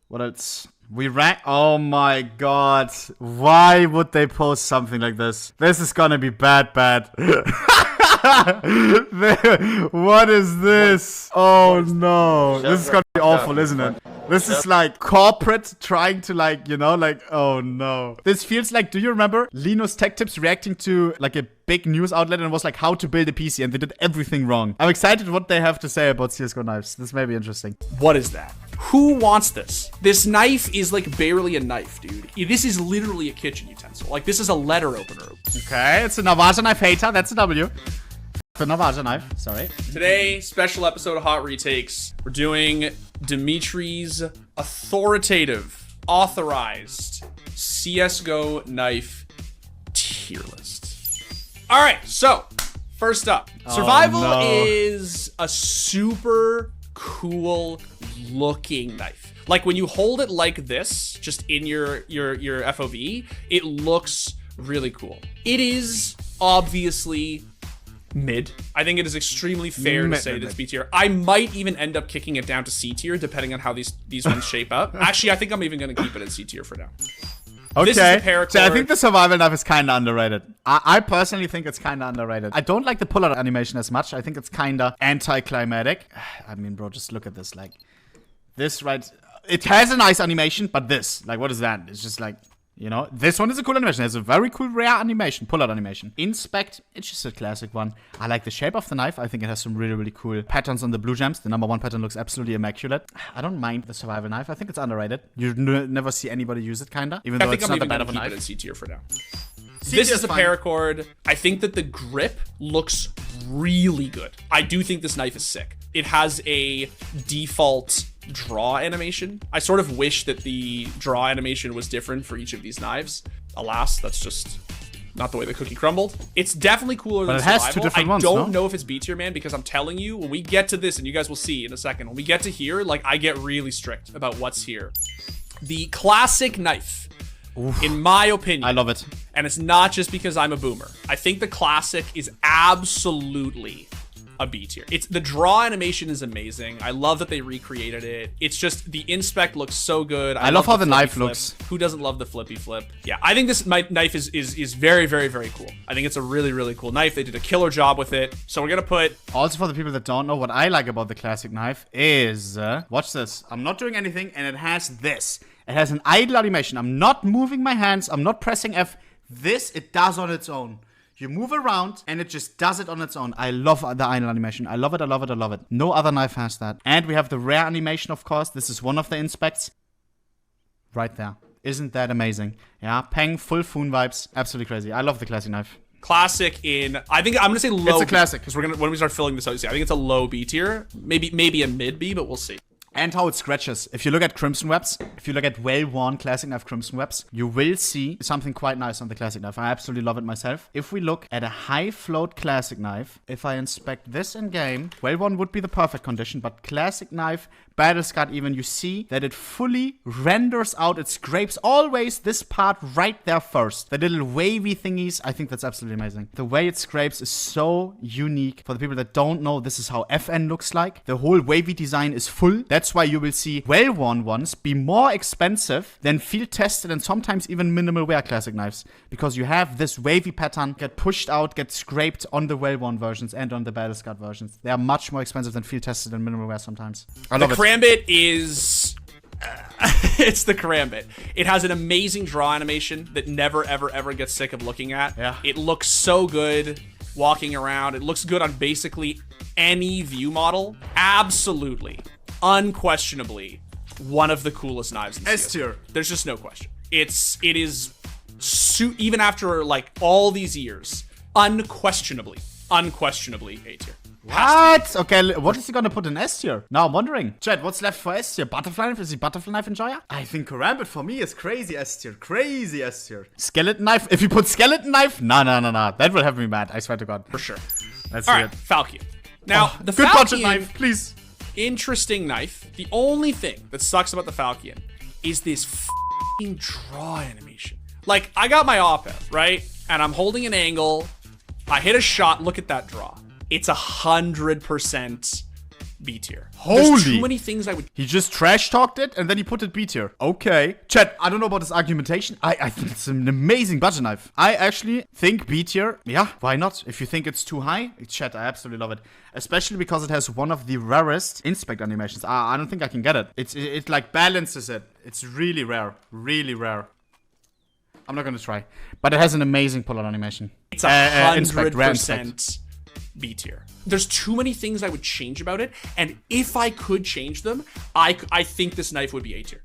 What else? We rank. Oh my god. Why would they post something like this? This is gonna be bad. What is this? Oh no. This is gonna be awful, isn't it? This is like corporate trying to like, you know, like, oh no. This feels like, do you remember Linus Tech Tips reacting to like a big news outlet and it was like how to build a PC and they did everything wrong. I'm excited what they have to say about CSGO knives. This may be interesting. What is that? Who wants this? This knife is like barely a knife, dude. This is literally a kitchen utensil. Like this is a letter opener. Okay, it's a Navaja knife hater. That's a W. The Navaja knife, sorry. Today, special episode of Hot Retakes. We're doing Dimitri's authoritative, authorized CSGO knife tier list. All right, so first up, Survival is a super cool looking knife. Like when you hold it like this, just in your FOV, it looks really cool. It is obviously mid. I think it is extremely fair to say that it's B tier. I might even end up kicking it down to C tier depending on how these ones shape up. Actually, I think I'm even going to keep it in C tier for now. Okay, this is the Paracord. So I think the survival knife is kind of underrated. I personally think it's kind of underrated. I don't like the pull-out animation as much. I think it's kind of anticlimactic. I mean, bro, just look at this. Like, this right... It has a nice animation, but this, like, what is that? It's just like... You know, this one is a cool animation. It has a very cool rare animation, pull-out animation. Inspect, it's just a classic one. I like the shape of the knife. I think it has some really, really cool patterns on the blue gems. The number 1 pattern looks absolutely immaculate. I don't mind the survival knife. I think it's underrated. You never see anybody use it, kinda. Even though it's not that bad of a knife. I think I'm even gonna keep it in C tier for now. This is the Paracord. I think that the grip looks really good. I do think this knife is sick. It has a default draw animation. I sort of wish that the draw animation was different for each of these knives. Alas, that's just not the way the cookie crumbled. It's definitely cooler than Survival. I don't know if it's B tier, man, because I'm telling you, when we get to this, and you guys will see in a second, when we get to here, like, I get really strict about what's here. The classic knife, in my opinion. I love it. And it's not just because I'm a boomer. I think the classic is absolutely a B tier. It's the draw animation is amazing. I love that they recreated it. It's just the inspect looks so good. I love how the knife looks. Who doesn't love the flippy flip? Yeah, I think this knife is very, very, very cool. I think it's a really, really cool knife. They did a killer job with it. So we're gonna put... Also for the people that don't know, what I like about the classic knife is... watch this. I'm not doing anything and it has this. It has an idle animation. I'm not moving my hands. I'm not pressing F. This, it does on its own. You move around, and it just does it on its own. I love the idle animation. I love it, I love it, I love it. No other knife has that. And we have the rare animation, of course. This is one of the inspects. Right there. Isn't that amazing? Yeah, Peng, full Foon vibes. Absolutely crazy. I love the classic knife. Classic in... I think I'm going to say low. It's a classic. Because when we start filling this out, I think it's a low B tier. Maybe a mid B, but we'll see. And how it scratches. If you look at Crimson Webs, if you look at well-worn classic knife Crimson Webs, you will see something quite nice on the classic knife. I absolutely love it myself. If we look at a high float classic knife, if I inspect this in game, well-worn would be the perfect condition, but classic knife, battle scarred even, you see that it fully renders out, it scrapes always this part right there first. The little wavy thingies, I think that's absolutely amazing. The way it scrapes is so unique. For the people that don't know, this is how FN looks like. The whole wavy design is full. That's why you will see well-worn ones be more expensive than field-tested and sometimes even minimal wear classic knives. Because you have this wavy pattern get pushed out, get scraped on the well-worn versions and on the battle-scarred versions. They are much more expensive than field-tested and minimal wear sometimes. I love it. Karambit is... it's the Karambit. It has an amazing draw animation that never, ever, ever gets sick of looking at. Yeah. It looks so good walking around. It looks good on basically any view model. Absolutely. Unquestionably one of the coolest knives in the S tier. There's just no question. It is even after like all these years, unquestionably A tier. What? Okay, what is he gonna put in S tier? Now I'm wondering. Chat, what's left for S tier? Butterfly knife? Is he butterfly knife enjoyer? I think Karambit for me is crazy S tier. Crazy S tier. Skeleton knife? If you put skeleton knife? No. That will have me mad. I swear to God. For sure. Let's all see right, it. Falchion. Now, the good Falchion, budget knife, please. Interesting knife. The only thing that sucks about the Falchion is this f***ing draw animation. Like, I got my op out, right? And I'm holding an angle. I hit a shot. Look at that draw. It's 100% B tier. Holy. There's too many things I would... He just trash talked it and then he put it B tier. Okay. Chat, I don't know about this argumentation. I think it's an amazing budget knife. I actually think B tier. Yeah, why not? If you think it's too high, chat, I absolutely love it. Especially because it has one of the rarest inspect animations. I don't think I can get it. It like balances it. It's really rare. Really rare. I'm not gonna try. But it has an amazing pull-out animation. It's 100% B tier. There's too many things I would change about it, and if I could change them, I think this knife would be A tier.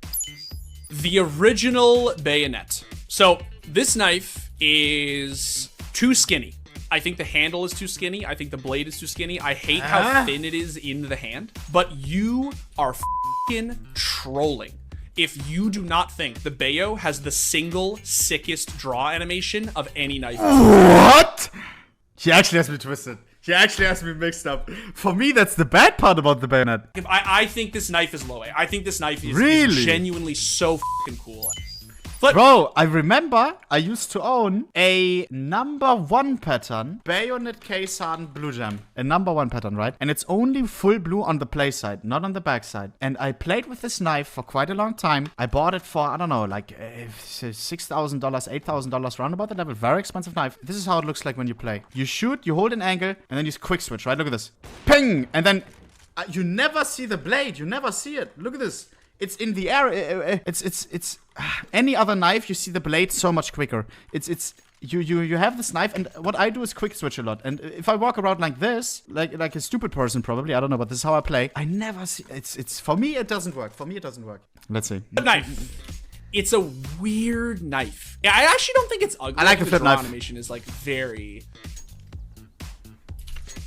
The original Bayonet. So this knife is too skinny. I think the handle is too skinny. I think the blade is too skinny. I hate how thin it is in the hand. But you are f***ing trolling if you do not think the Bayo has the single sickest draw animation of any knife. What? He actually has me twisted. He actually has me mixed up. For me, that's the bad part about the Bayonet. I think this knife is low A. I think this knife is genuinely so f***ing cool. But bro, I remember I used to own a #1 pattern Bayonet case hardened blue gem. A #1 pattern, right? And it's only full blue on the play side, not on the back side. And I played with this knife for quite a long time. I bought it for, I don't know, like $6,000, $8,000 roundabout that level. Very expensive knife. This is how it looks like when you play. You shoot, you hold an angle, and then you quick switch, right? Look at this. Ping! And then you never see the blade. You never see it. Look at this. It's in the air. It's any other knife, you see the blade so much quicker. You have this knife, and what I do is quick switch a lot. And if I walk around like this, like a stupid person probably, I don't know, but this is how I play. I never see. It's for me it doesn't work. For me it doesn't work. Let's see. The knife. It's a weird knife. Yeah, I actually don't think it's ugly. I like the flip draw knife. animation is like very.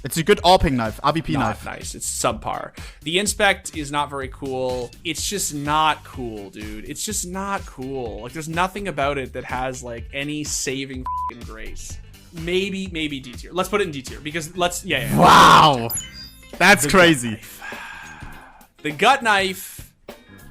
It's a good AWPing knife, RVP knife. Nice. It's subpar. The inspect is not very cool. It's just not cool, dude. It's just not cool. Like, there's nothing about it that has like any saving f***ing grace. Maybe D tier. Let's put it in D tier because yeah. Wow, that's crazy. The gut knife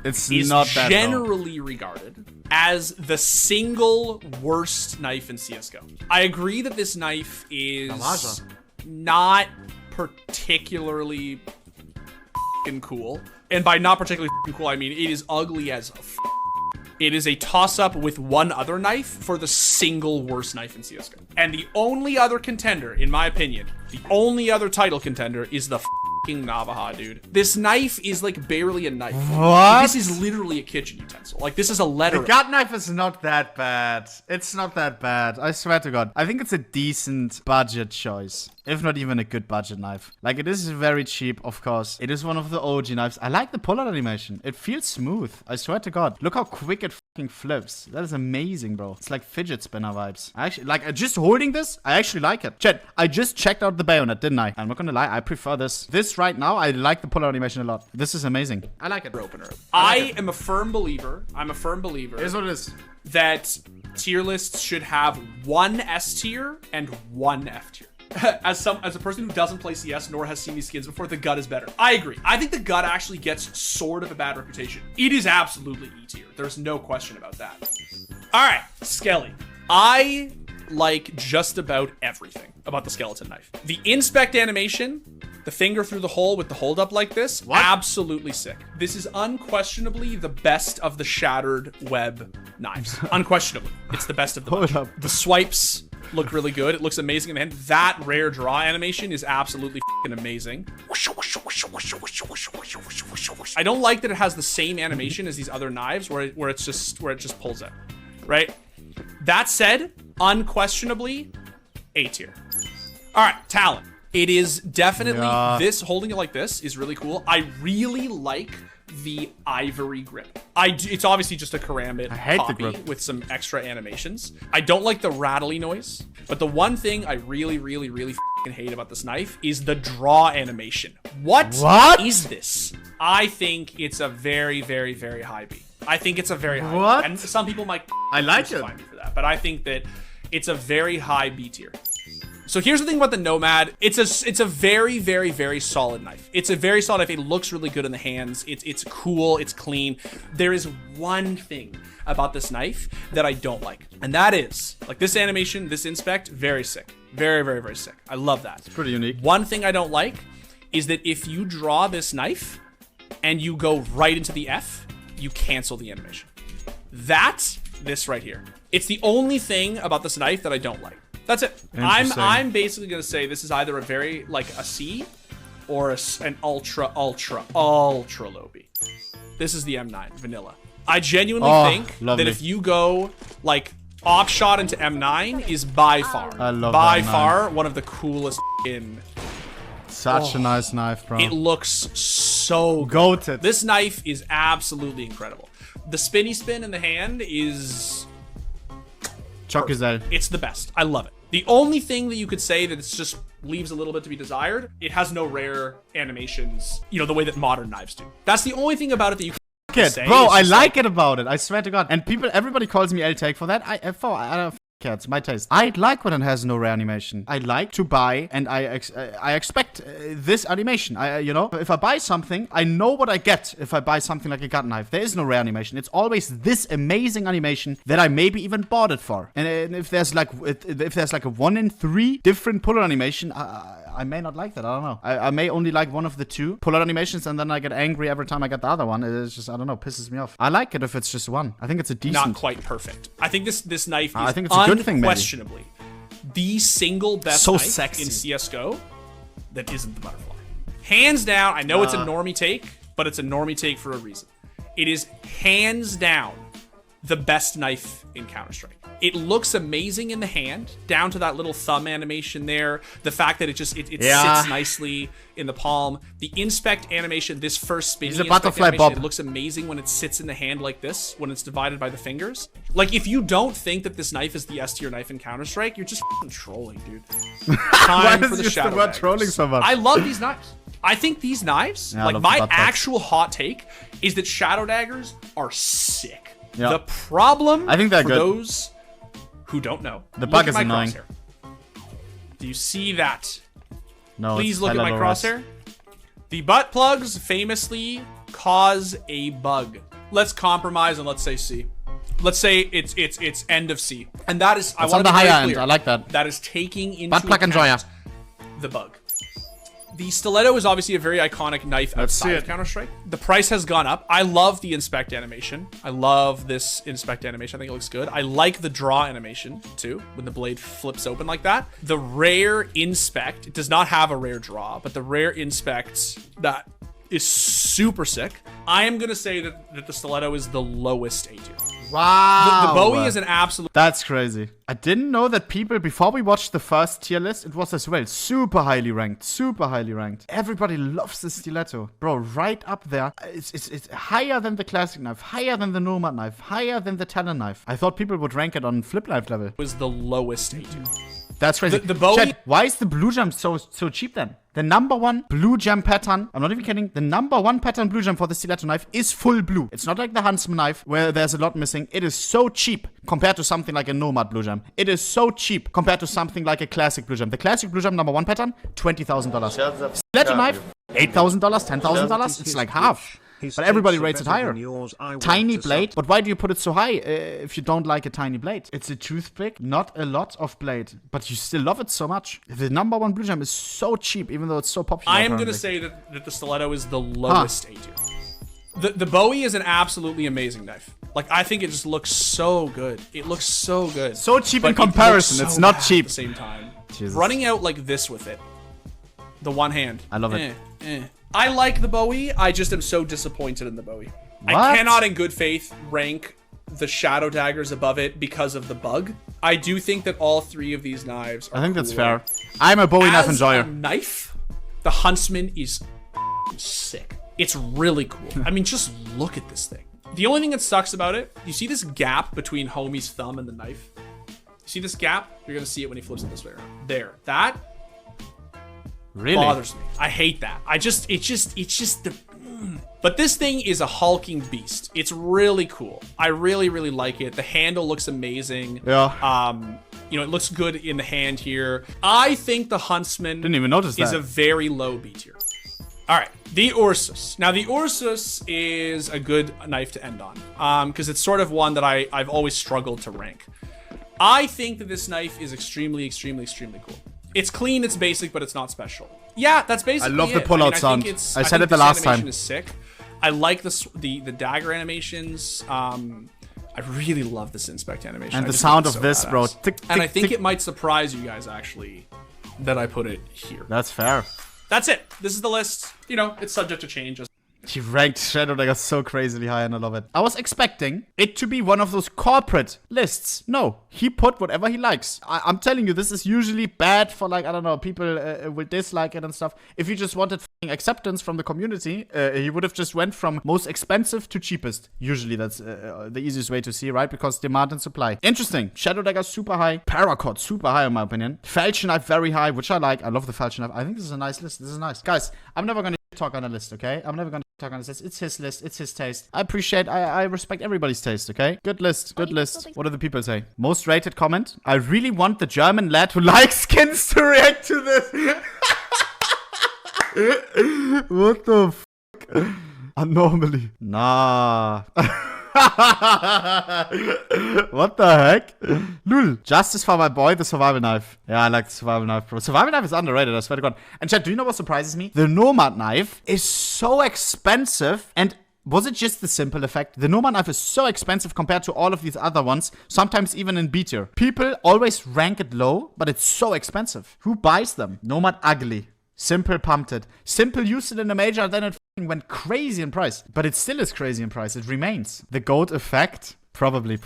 is not that generally regarded as the single worst knife in CS:GO. I agree that this knife is not particularly f***ing cool. And by not particularly f***ing cool, I mean it is ugly as f***. It is a toss-up with one other knife for the single worst knife in CS:GO. And the only other contender, in my opinion, the only other title contender is the f***ing Navaja, dude. This knife is like barely a knife. What? This is literally a kitchen utensil. Like, this is a letter. The gut knife is not that bad. It's not that bad. I swear to God. I think it's a decent budget choice. If not even a good budget knife. Like, it is very cheap, of course. It is one of the OG knives. I like the pull-out animation. It feels smooth. I swear to God. Look how quick it fucking flips. That is amazing, bro. It's like fidget spinner vibes. I actually, like, just holding this, I actually like it. Chat, I just checked out the Bayonet, didn't I? I'm not gonna lie, I prefer this. This right now, I like the pull-out animation a lot. This is amazing. I like it. Opener. I am a firm believer. Here's what it is. That tier lists should have one S tier and one F tier. As a person who doesn't play CS nor has seen these skins before, the gut is better. I agree. I think the gut actually gets sort of a bad reputation. It is absolutely E tier. There's no question about that. All right, Skelly. I like just about everything about the skeleton knife. The inspect animation, the finger through the hole with the hold up like this, absolutely sick. This is unquestionably the best of the shattered web knives. Unquestionably, it's the best of the bunch. The swipes look really good. It looks amazing in the hand. That rare draw animation is absolutely f***ing amazing. I don't like that it has the same animation as these other knives where it just pulls out, right? That said, unquestionably, A tier. All right, Talon. It is definitely this. Holding it like this is really cool. I really like the ivory grip. It's obviously just a karambit copy with some extra animations. I don't like the rattly noise, but the one thing I really f***ing hate about this knife is the draw animation. What is this? I think it's a very high B. I think it's a very high B. And some people might crucify me for that, but I think that it's a very high B tier. So here's the thing about the Nomad. It's a very solid knife. It's a very solid knife. It looks really good in the hands. It's cool. It's clean. There is one thing about this knife that I don't like, and that is like this animation, this inspect, very sick. Very sick. I love that. It's pretty unique. One thing I don't like is that if you draw this knife and you go right into the F, you cancel the animation. That's this right here. It's the only thing about this knife that I don't like. That's it. I'm basically gonna say this is either a very like a C or an ultra low B. This is the M9 vanilla. I genuinely think that if you go like op shot into M9 is by far one of the coolest in. Such a nice knife, bro. It looks so good. Goated. This knife is absolutely incredible. The spinny spin in the hand is Chocuzel. It's the best. I love it. The only thing that you could say that it's just leaves a little bit to be desired, it has no rare animations, you know, the way that modern knives do. That's the only thing about it that you can say. Bro, I like it about it. I swear to God. And everybody calls me L-Take for that. I don't care. It's my taste. I like when it has no rare animation. I like to buy, and I expect this animation. You know, if I buy something, I know what I get if I buy something like a gut knife. There is no rare animation. It's always this amazing animation that I maybe even bought it for. And if there's like a 1 in 3 different pull-out animation, I may not like that. I don't know. I may only like one of the 2 pull-out animations, and then I get angry every time I get the other one. It's just, I don't know, pisses me off. I like it if it's just one. I think it's a decent. Not quite perfect. I think this knife is I think it's a good thing, maybe. Unquestionably the single best so knife sexy in CSGO that isn't the butterfly. Hands down, I know it's a normie take, but it's a normie take for a reason. It is hands down the best knife in Counter-Strike. It looks amazing in the hand, down to that little thumb animation there. The fact that it sits nicely in the palm. The inspect animation, this first spinning butterfly animation, bob. it looks amazing when it sits in the hand like this, when it's divided by the fingers. Like, if you don't think that this knife is the S tier knife in Counter-Strike, you're just f***ing trolling, dude. Time for the shadow daggers. Trolling so much? I love these knives. I think these knives, like my actual hot take, is that shadow daggers are sick. Yeah. The problem I think they're for good. Those who don't know. The bug is my annoying. Crosshair. Do you see that? No. Please look at my crosshair. The butt plugs famously cause a bug. Let's compromise and let's say C. Let's say it's end of C. And that is I want on the to be very higher clear. end. I like that. That is taking into Butt plug enjoyer. account the bug. The Stiletto is obviously a very iconic knife outside of Counter-Strike. The price has gone up. I love the inspect animation. I love this inspect animation. I think it looks good. I like the draw animation too, when the blade flips open like that. The rare inspect, it does not have a rare draw, but the rare inspect that is super sick. I am going to say that the Stiletto is the lowest A tier. Wow. The Bowie is an absolute... That's crazy. I didn't know that people, before we watched the first tier list, it was as well super highly ranked. Super highly ranked. Everybody loves the Stiletto. Bro, right up there. It's higher than the classic knife, higher than the Nomad knife, higher than the Talon knife. I thought people would rank it on flip knife level. Was the lowest A tier. That's crazy. The Bowie... Chat, why is the blue jump so cheap then? The number 1 blue jump pattern, I'm not even kidding, the number 1 pattern blue jump for the Stiletto knife is full blue. It's not like the Huntsman knife where there's a lot missing. It is so cheap compared to something like a Nomad blue jump. It is so cheap compared to something like a classic blue jump. The classic blue jump number 1 pattern, $20,000. Stiletto knife, $8,000, $10,000. It's like half. But everybody rates it higher. Tiny blade. But why do you put it so high if you don't like a tiny blade? It's a toothpick, not a lot of blade. But you still love it so much. The number 1 blue jump is so cheap, even though it's so popular. I am going to say that the Stiletto is the lowest A tier. The Bowie is an absolutely amazing knife. Like, I think it just looks so good. It looks so good. So cheap in comparison. It's not cheap. At the same time. Jesus. Running out like this with it. The one hand. I love it. I like the Bowie. I just am so disappointed in the Bowie. What? I cannot in good faith rank the shadow daggers above it because of the bug. I do think that all 3 of these knives are I think that's cool. fair. I'm a Bowie knife As enjoyer. a knife, the Huntsman is sick. It's really cool. I mean, just look at this thing. The only thing that sucks about it, you see this gap between homie's thumb and the knife? You see this gap? You're gonna see it when he flips it this way around. There. That Really? bothers me. I hate that. It's just the... But this thing is a hulking beast. It's really cool. I really, really like it. The handle looks amazing. Yeah. You know, it looks good in the hand here. I think the Huntsman Didn't even notice is that. a very low B tier. All right, the Ursus. Now, the Ursus is a good knife to end on because it's sort of one that I've always struggled to rank. I think that this knife is extremely, extremely, extremely cool. It's clean, it's basic, but it's not special. Yeah, that's basically I love the it. pullout I sound. think I said it the this last animation time. Is sick. I like the dagger animations. I really love this inspect animation. And I the just sound think of it's this, so bro. badass. Tick, And tick, I think tick. it might surprise you guys, actually, that I put it here. That's fair. That's it. This is the list. You know, it's subject to change. He ranked Shadow Dagger so crazily high and I love it. I was expecting it to be one of those corporate lists. No, he put whatever he likes. I'm telling you, this is usually bad for like, I don't know, people will dislike it and stuff. If he just wanted acceptance from the community, he would have just went from most expensive to cheapest. Usually that's the easiest way to see, right? Because demand and supply. Interesting. Shadow Dagger super high. Paracord super high in my opinion. Falchion Knife very high, which I like. I love the Falchion Knife. I think this is a nice list. This is nice. Guys, I'm never gonna talk on a list, okay? I'm never gonna talk on this list. It's his list. It's his taste. I respect everybody's taste, okay? Good list. Good list. What do the people say? Most rated comment? I really want the German lad who likes skins to react to this. What the fuck? Anomaly. Nah. What the heck? Lul. Justice for my boy, the survival knife. Yeah, I like the survival knife, bro. Survival knife is underrated, I swear to God. And chat, do you know what surprises me? The Nomad knife is so expensive, and was it just the simple effect? The Nomad knife is so expensive compared to all of these other ones, sometimes even in B tier. People always rank it low, but it's so expensive. Who buys them? Nomad ugly. Simple pumped it. Simple used it in a major, then it went crazy in price. But it still is crazy in price. It remains. The goat effect? Probably.